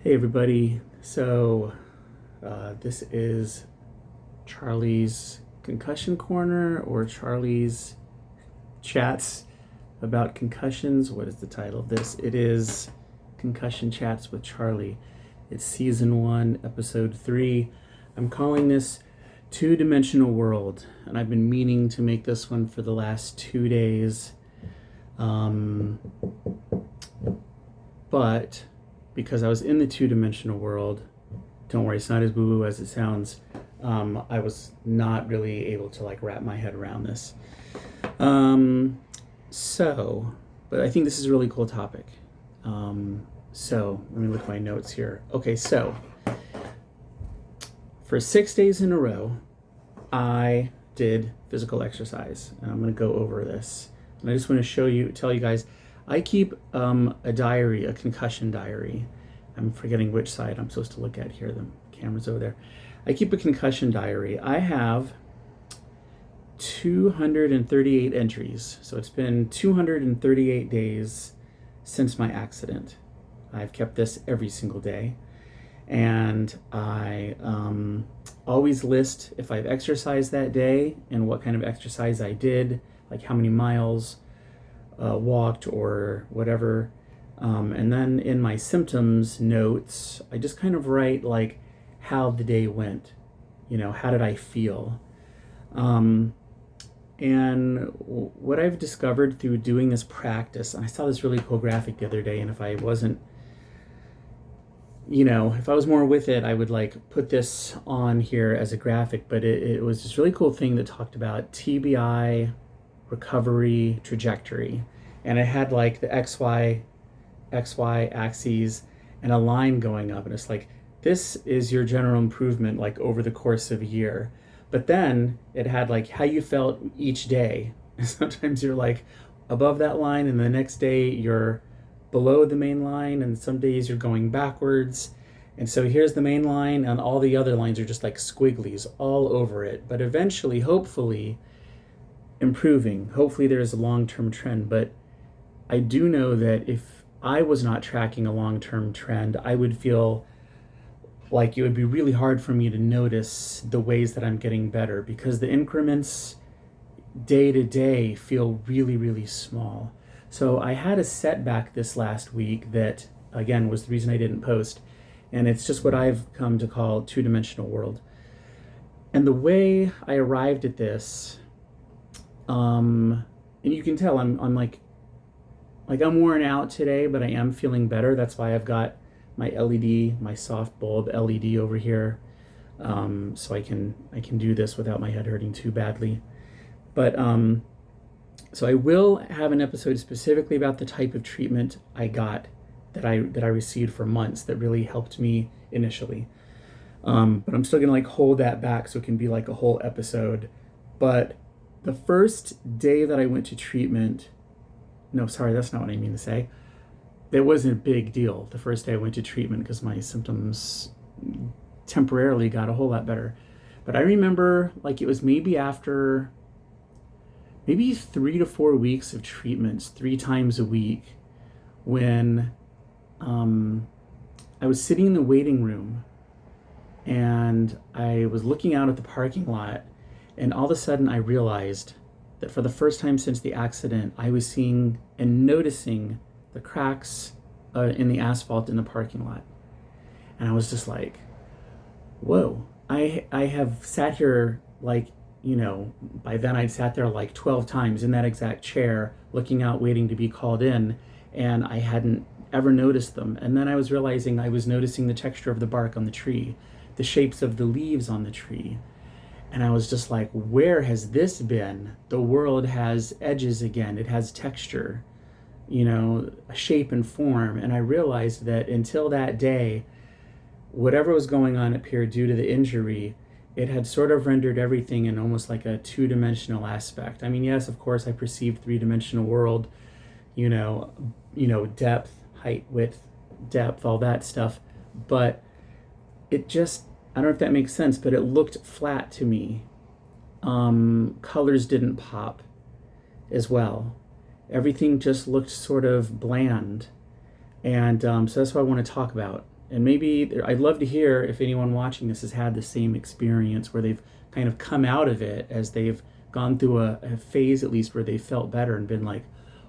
Hey everybody, this is Charlie's Concussion Corner or Charlie's Chats about Concussions. What is the title of this? It is Concussion Chats with Charlie. It's season 1, episode 3. I'm calling this Two-Dimensional World, and I've been meaning to make this one for the last 2 days. But because I was in the two-dimensional world, don't worry, it's not as boo-boo as it sounds. I was not really able to wrap my head around this. But I think this is a really cool topic. Let me look at my notes here. Okay, so for 6 days in a row, I did physical exercise, and I'm going to go over this. And I just want to tell you guys, I keep a diary, a concussion diary. I'm forgetting which side I'm supposed to look at here. The camera's over there. I keep a concussion diary. I have 238 entries. So it's been 238 days since my accident. I've kept this every single day. And I always list if I've exercised that day and what kind of exercise I did, like how many miles, walked or whatever. And then in my symptoms notes, I just kind of write how the day went. How did I feel? And what I've discovered through doing this practice, and I saw this really cool graphic the other day, and if I wasn't, if I was more with it, I would put this on here as a graphic, but it was this really cool thing that talked about TBI recovery trajectory. And it had the XY axes and a line going up. And it's this is your general improvement over the course of a year. But then it had how you felt each day. And sometimes you're above that line, and the next day you're below the main line, and some days you're going backwards. And so here's the main line, and all the other lines are just squigglies all over it. But eventually, hopefully, improving. Hopefully there's a long-term trend. But I do know that if I was not tracking a long-term trend, I would feel like it would be really hard for me to notice the ways that I'm getting better, because the increments day to day feel really, really small. So I had a setback this last week that, again, was the reason I didn't post. And it's just what I've come to call two-dimensional world. And the way I arrived at this, and you can tell I'm I'm worn out today, but I am feeling better. That's why I've got my LED, my soft bulb LED over here, so I can do this without my head hurting too badly. But so I will have an episode specifically about the type of treatment I got that I received for months that really helped me initially. But I'm still gonna hold that back so it can be a whole episode. But the first day that I went to treatment, no, sorry, that's not what I mean to say. It wasn't a big deal the first day I went to treatment because my symptoms temporarily got a whole lot better. But I remember it was maybe after 3 to 4 weeks of treatments, 3 times a week, when I was sitting in the waiting room and I was looking out at the parking lot, and all of a sudden I realized that for the first time since the accident, I was seeing and noticing the cracks in the asphalt in the parking lot. And I was just whoa, I have sat here by then I'd sat there 12 times in that exact chair, looking out, waiting to be called in, and I hadn't ever noticed them. And then I was realizing I was noticing the texture of the bark on the tree, the shapes of the leaves on the tree. And I was just where has this been? The world has edges again. It has texture, a shape and form. And I realized that until that day, whatever was going on up here due to the injury, it had sort of rendered everything in almost a two-dimensional aspect. I mean, yes, of course, I perceived three-dimensional world, depth, height, width, depth, all that stuff. But it just, I don't know if that makes sense, but it looked flat to me. Colors didn't pop as well. Everything just looked sort of bland. And so that's what I want to talk about And maybe I'd love to hear if anyone watching this has had the same experience where they've kind of come out of it as they've gone through a phase at least where they felt better and been like,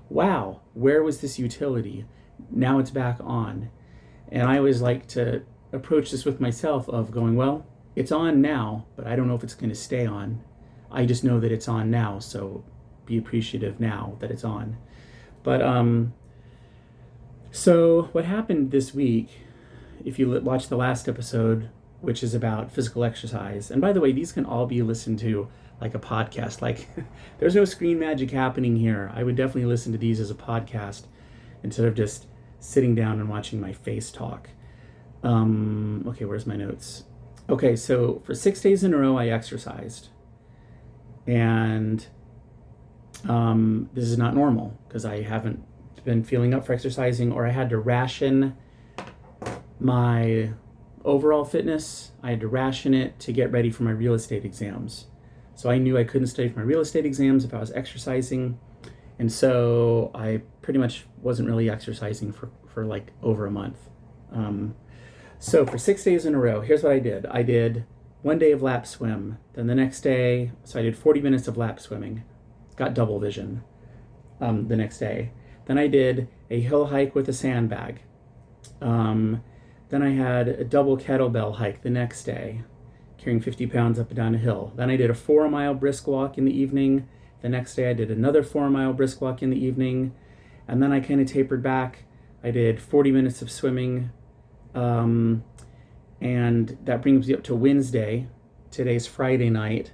wow, where was this utility? Now it's back on. And I always like to approach this with myself of going, well, it's on now, but I don't know if it's going to stay on. I just know that it's on now, so be appreciative now that it's on. But so what happened this week, if you watch the last episode, which is about physical exercise, and by the way, these can all be listened to like a podcast. Like, there's no screen magic happening here. I would definitely listen to these as a podcast instead of just sitting down and watching my face talk. Okay, where's my notes? Okay, so for 6 days in a row, I exercised. And this is not normal because I haven't been feeling up for exercising, or I had to ration my overall fitness. I had to ration it to get ready for my real estate exams. So I knew I couldn't study for my real estate exams if I was exercising. And so I pretty much wasn't really exercising for like over a month. So for 6 days in a row, here's what I did. I did 1 day of lap swim. Then the next day, so I did 40 minutes of lap swimming. Got double vision the next day. Then I did a hill hike with a sandbag. Then I had a double kettlebell hike the next day, carrying 50 pounds up and down a hill. Then I did a 4-mile brisk walk in the evening. The next day I did another 4-mile brisk walk in the evening. And then I kind of tapered back. I did 40 minutes of swimming. And that brings me up to Wednesday. Today's Friday night.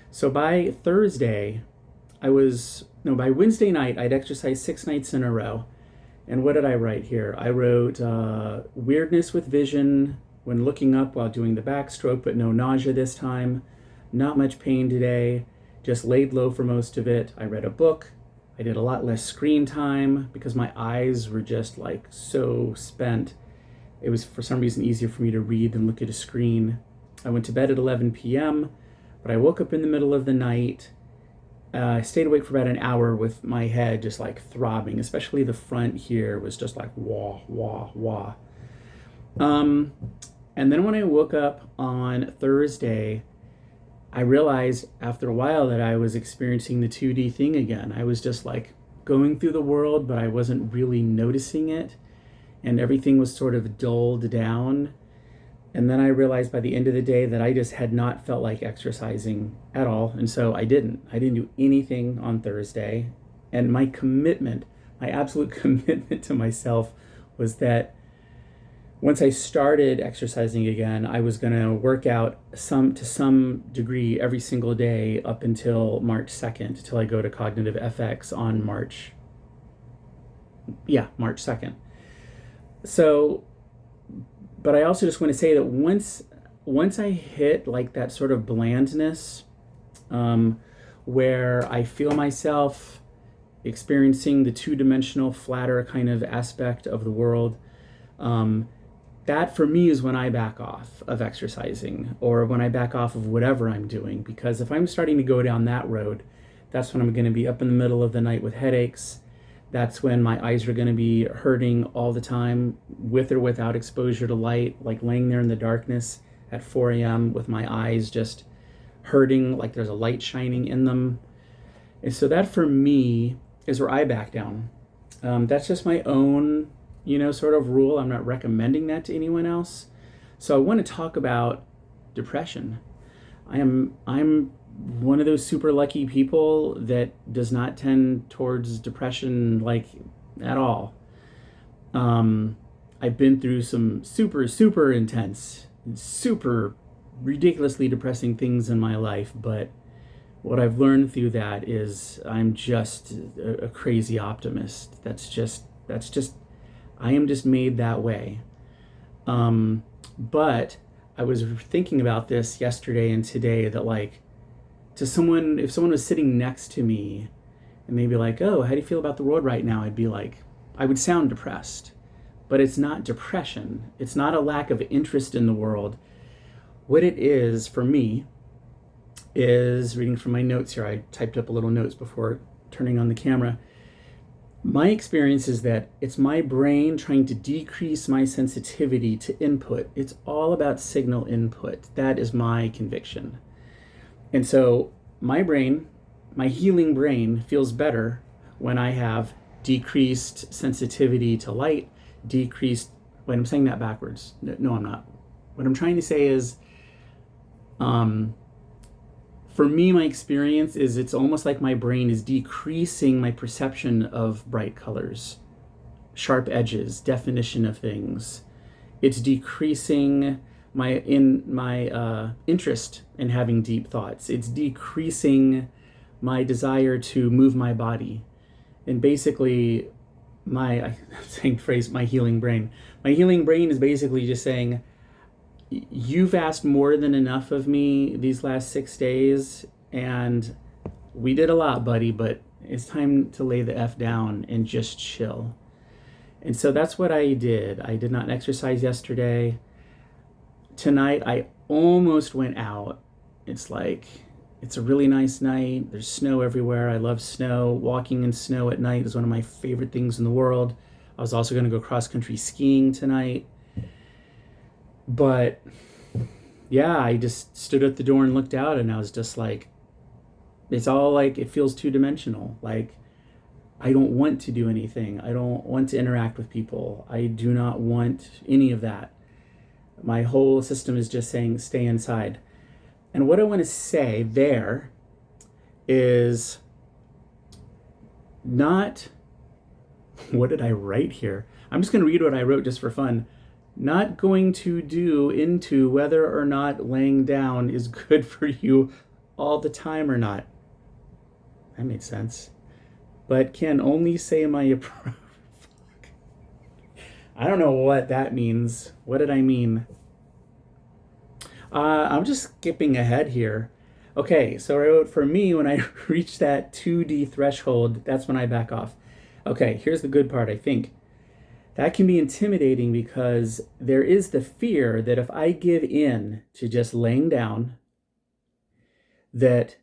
So by Thursday, by Wednesday night, I'd exercised 6 nights in a row. And what did I write here? I wrote weirdness with vision when looking up while doing the backstroke, but no nausea this time. Not much pain today. Just laid low for most of it. I read a book. I did a lot less screen time because my eyes were just like so spent. It was for some reason easier for me to read than look at a screen. I went to bed at 11 p.m., but I woke up in the middle of the night. I stayed awake for about an hour with my head just like throbbing, especially the front here was just like wah, wah, wah. And then when I woke up on Thursday, I realized after a while that I was experiencing the 2D thing again. I was just like going through the world, but I wasn't really noticing it. And everything was sort of dulled down. And then I realized by the end of the day that I just had not felt like exercising at all. And so I didn't do anything on Thursday. And my absolute commitment to myself was that once I started exercising again, I was going to work out to some degree every single day up until March 2nd, until I go to Cognitive FX on March 2nd. So, but I also just want to say that once I hit like that sort of blandness, where I feel myself experiencing the two-dimensional, flatter kind of aspect of the world, that for me is when I back off of exercising, or when I back off of whatever I'm doing. Because if I'm starting to go down that road, that's when I'm going to be up in the middle of the night with headaches. That's when my eyes are going to be hurting all the time, with or without exposure to light, like laying there in the darkness at 4 a.m. with my eyes just hurting, like there's a light shining in them. And so that for me is where I back down. That's just my own, sort of rule. I'm not recommending that to anyone else. So I want to talk about depression. I'm one of those super lucky people that does not tend towards depression like at all. I've been through some super, super intense, super ridiculously depressing things in my life, but what I've learned through that is I'm just a crazy optimist. That's just I am just made that way. But I was thinking about this yesterday and today that like, if someone was sitting next to me and they'd be like, oh, how do you feel about the world right now? I'd be like, I would sound depressed, but it's not depression. It's not a lack of interest in the world. What it is for me is, reading from my notes here, I typed up a little notes before turning on the camera. My experience is that it's my brain trying to decrease my sensitivity to input. It's all about signal input. That is my conviction. And so my brain, my healing brain, feels better when I have decreased sensitivity to light, decreased. Wait, I'm saying that backwards. No, I'm not. What I'm trying to say is, um, for me, my experience is it's almost like my brain is decreasing my perception of bright colors, sharp edges, definition of things. It's decreasing my interest in having deep thoughts. It's decreasing my desire to move my body. And basically, I'm saying phrase my healing brain. My healing brain is basically just saying, you've asked more than enough of me these last 6 days, and we did a lot, buddy, but it's time to lay the F down and just chill. And so that's what I did. I did not exercise yesterday. Tonight, I almost went out. It's like, it's a really nice night. There's snow everywhere. I love snow. Walking in snow at night is one of my favorite things in the world. I was also going to go cross country skiing tonight. But yeah, I just stood at the door and looked out, and I was just like, it's all like, it feels two dimensional. Like, I don't want to do anything. I don't want to interact with people. I do not want any of that. My whole system is just saying, stay inside. And what I want to say there is not, what did I write here? I'm just going to read what I wrote just for fun. Not going to do into whether or not laying down is good for you all the time or not. That made sense. But can only say my approval. I don't know what that means. What did I mean? I'm just skipping ahead here. Okay, so I wrote, for me, when I reach that 2D threshold, that's when I back off. Okay, here's the good part, I think. That can be intimidating because there is the fear that if I give in to just laying down, that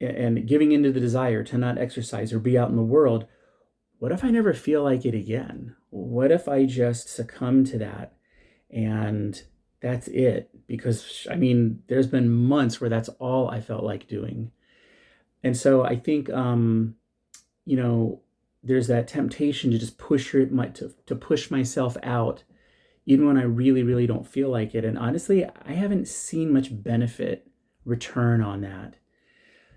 and giving into the desire to not exercise or be out in the world, what if I never feel like it again? What if I just succumb to that and that's it? Because I mean, there's been months where that's all I felt like doing. And so I think, you know, there's that temptation to just to push myself out, even when I really, really don't feel like it. And honestly, I haven't seen much benefit return on that.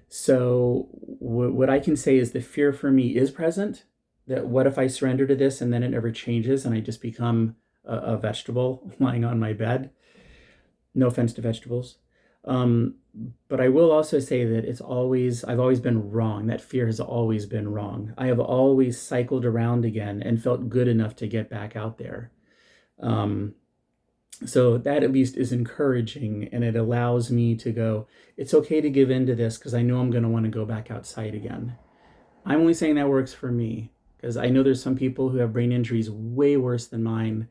So what I can say is the fear for me is present. That what if I surrender to this and then it never changes and I just become a vegetable lying on my bed? No offense to vegetables. Um, but I will also say that I've always been wrong. That fear has always been wrong. I have always cycled around again and felt good enough to get back out there. Um, so that at least is encouraging, and it allows me to go, it's okay to give in to this because I know I'm going to want to go back outside again. I'm only saying that works for me because I know there's some people who have brain injuries way worse than mine,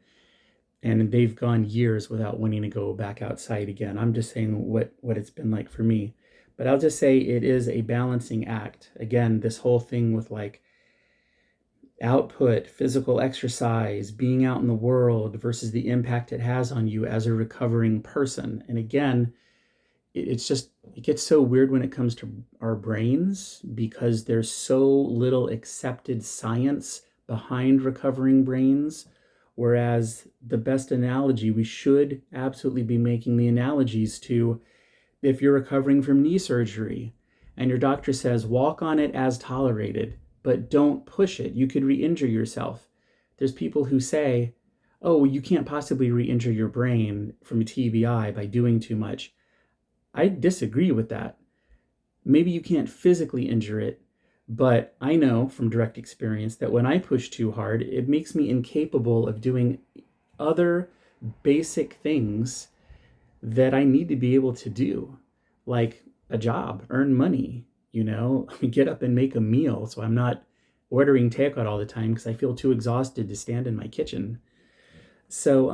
and they've gone years without wanting to go back outside again. I'm just saying what it's been like for me. But I'll just say it is a balancing act. Again, this whole thing with like output, physical exercise, being out in the world versus the impact it has on you as a recovering person. And again, it's just, it gets so weird when it comes to our brains because there's so little accepted science behind recovering brains. Whereas the best analogy, we should absolutely be making the analogies to if you're recovering from knee surgery and your doctor says, walk on it as tolerated, but don't push it. You could re-injure yourself. There's people who say, oh, well, you can't possibly re-injure your brain from a TBI by doing too much. I disagree with that. Maybe you can't physically injure it, but I know from direct experience that when I push too hard, it makes me incapable of doing other basic things that I need to be able to do, like a job, earn money, get up and make a meal so I'm not ordering takeout all the time because I feel too exhausted to stand in my kitchen. So,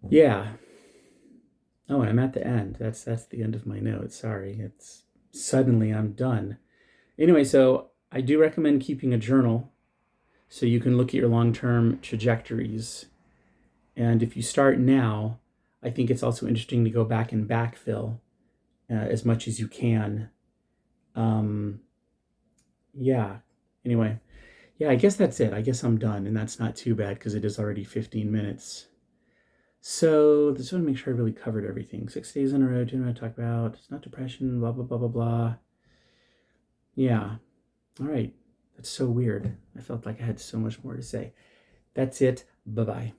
yeah. Oh, and I'm at the end. That's the end of my notes. Sorry. It's suddenly I'm done. Anyway, so I do recommend keeping a journal so you can look at your long-term trajectories. And if you start now, I think it's also interesting to go back and backfill as much as you can. Um, yeah. Anyway, yeah, I guess that's it. I guess I'm done, and that's not too bad because it is already 15 minutes. So just want to make sure I really covered everything. 6 days in a row, didn't want to talk about. It's not depression, blah, blah, blah, blah, blah. Yeah. All right. That's so weird. I felt like I had so much more to say. That's it. Bye-bye.